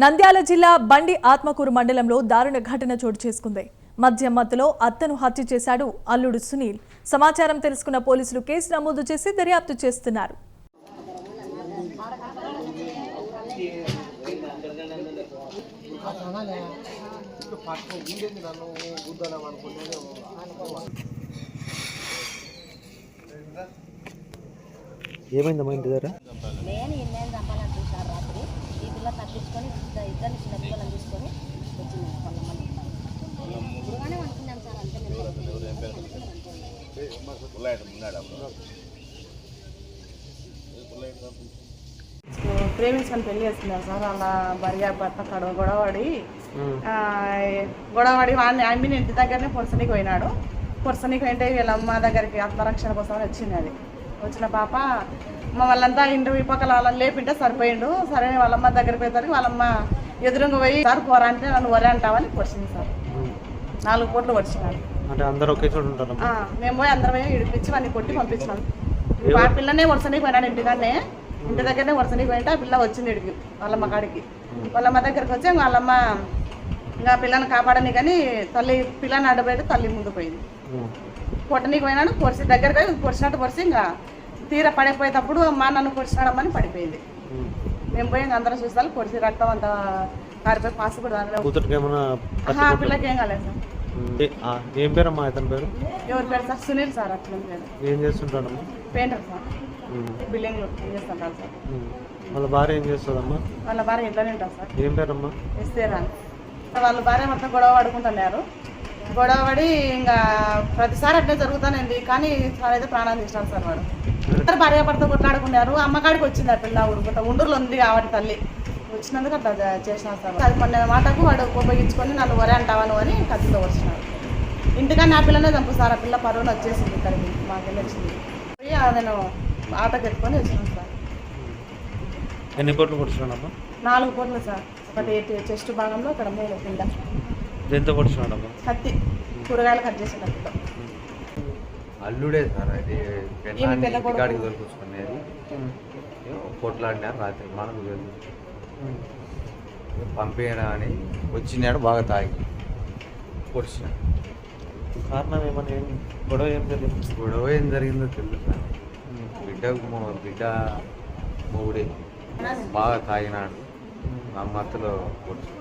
నంద్యాల జిల్లా బండి ఆత్మకూరు మండలంలో దారుణ ఘటన చోటు చేసుకుంది. మద్యం మత్తులో అత్తను హత్య చేశాడు అల్లుడు సునీల్. సమాచారం తెలుసుకున్న పోలీసులు కేసు నమోదు చేసి దర్యాప్తు చేస్తున్నారు. ఏమైందమ్మా ఇంటి దగ్గర? నేను ఇన్నేళ్ళు చంపాలని చూసాను. రాత్రి ఈ పిల్ల తప్పించుకొని ఇద్దరిని చిన్న పిల్లలను తీసుకొని వచ్చింది. ముగ్గురుగానే అనుకున్నాను సార్. అంతే ప్రేమించుకొని పెళ్లి చేసుకున్నాను సార్. అలా భార్య భర్త గొడవడి వాడిని అమ్మిని ఇంటి దగ్గరనే పొరసనికి పోయినాడు. పొరసనికి పోయింటే వీళ్ళ అమ్మ దగ్గరికి ఆత్మరక్షణ కోసం వచ్చింది. అది వచ్చిన పాప వాళ్ళంతా ఇంటి పక్కల వాళ్ళని లేపింటే సరిపోయిండు. సరే వాళ్ళమ్మ దగ్గరికి పోయేసరికి వాళ్ళమ్మ ఎదురుగా పోయి సార్ పోరా అంటే నన్ను వరే అంటావని పొడిచింది సార్. 4 కోట్లు పొడిచినాడు. అంటే అందరూ ఒకే చోట ఉంటారు? మేము పోయి అందరం ఇడిపించి వాడిని కొట్టి పంపించినాం. ఆ పిల్లనే వరుసనికి పోయినాడు. ఇంటికాడనే ఇంటి దగ్గరనే వరుసనికి పోయింటే ఆ పిల్ల వచ్చింది ఇడికి వాళ్ళమ్మ కాడికి. వాళ్ళమ్మ దగ్గరికి వచ్చి వాళ్ళమ్మ ఇంకా పిల్లని కాపాడని కానీ తల్లి పిల్లని అడ్డబెట్టి తల్లి ముందు పోయింది. కొట్టనీకి పోయినాడు. పొడిచి దగ్గరకి పొడిచినట్టు పొడిచి ఇంకా తీర పడిపోయేటప్పుడు అమ్మ నన్ను పొడిచినాడమ్మని పడిపోయింది. మేము పోయి అందరం చూస్తాను పొడిచి రక్తం అంతా కారిపోయి పాస్ కూడా పిల్లకి ఏం కాలేదు సార్. ఏం పేరమ్మా అతని పేరు? ఎవరి పేరు సార్? సునీల్ సార్. అట్లా పేరు. ఏం చేస్తుంటాడమ్మా? Painter sir. బిల్డింగ్లో చేస్తుంటారు సార్. వాళ్ళ భార్య ఏం చేస్తుందమ్మా? వాళ్ళ భార్య ఇంట్లోనే ఉంటారు సార్. ఏం పేరమ్మా? ఇస్తేరా. వాళ్ళ భార్య మొత్తం గొడవ పడుకుంటున్నారు. గొడవ పడి ఇంకా ప్రతిసారి అట్లే జరుగుతానండి. కానీ అయితే ప్రాణాలు తీసినాడు సార్. వాడు ఇద్దరు భార్య భర్త కొట్లాడుకున్నారు. అమ్మకాడికి వచ్చింది ఆ పిల్ల. ఊరుకుంటా ఉండూరులో ఉంది కాబట్టి తల్లి వచ్చినందుకు అట్లా చేసినాడు సార్. అది మొన్న మాటకు వాడు ఉపయోగించుకొని నన్ను వరే అంటావాను అని కత్తితో వచ్చినాడు. ఇంటికన్నా ఆ పిల్లనే చంపు సార్. ఆ పిల్ల పరువును వచ్చేసింది ఇక్కడికి. మాకెళ్ళి వచ్చింది. పోయి నేను ఆటోకి ఎత్తుకొని వచ్చినాను సార్. ఎన్ని కోట్లు పొడిచినాడమ్మా? 4 కోట్లు సార్. ఒకటి చెస్ట్ భాగంలో ఇక్కడ 3 కింద. ఎంత పొడిచినాడమ్మా? కత్తి కూరగాయలు కట్ చేసినట్టు. అల్లుడే సార్. అది కాడికి దొరికొచ్చుకునేది. కొట్లాడినారు రాత్రి. మనకు పంపేయడా అని వచ్చినాడు. బాగా తాగి పొడిచినాడు. కారణం ఏమని? గొడవ ఏం జరిగిందో తెలుసు సార్. బిడ్డ మొగుడే బాగా తాగినాడు. ఆ మత్తులో పొడిచి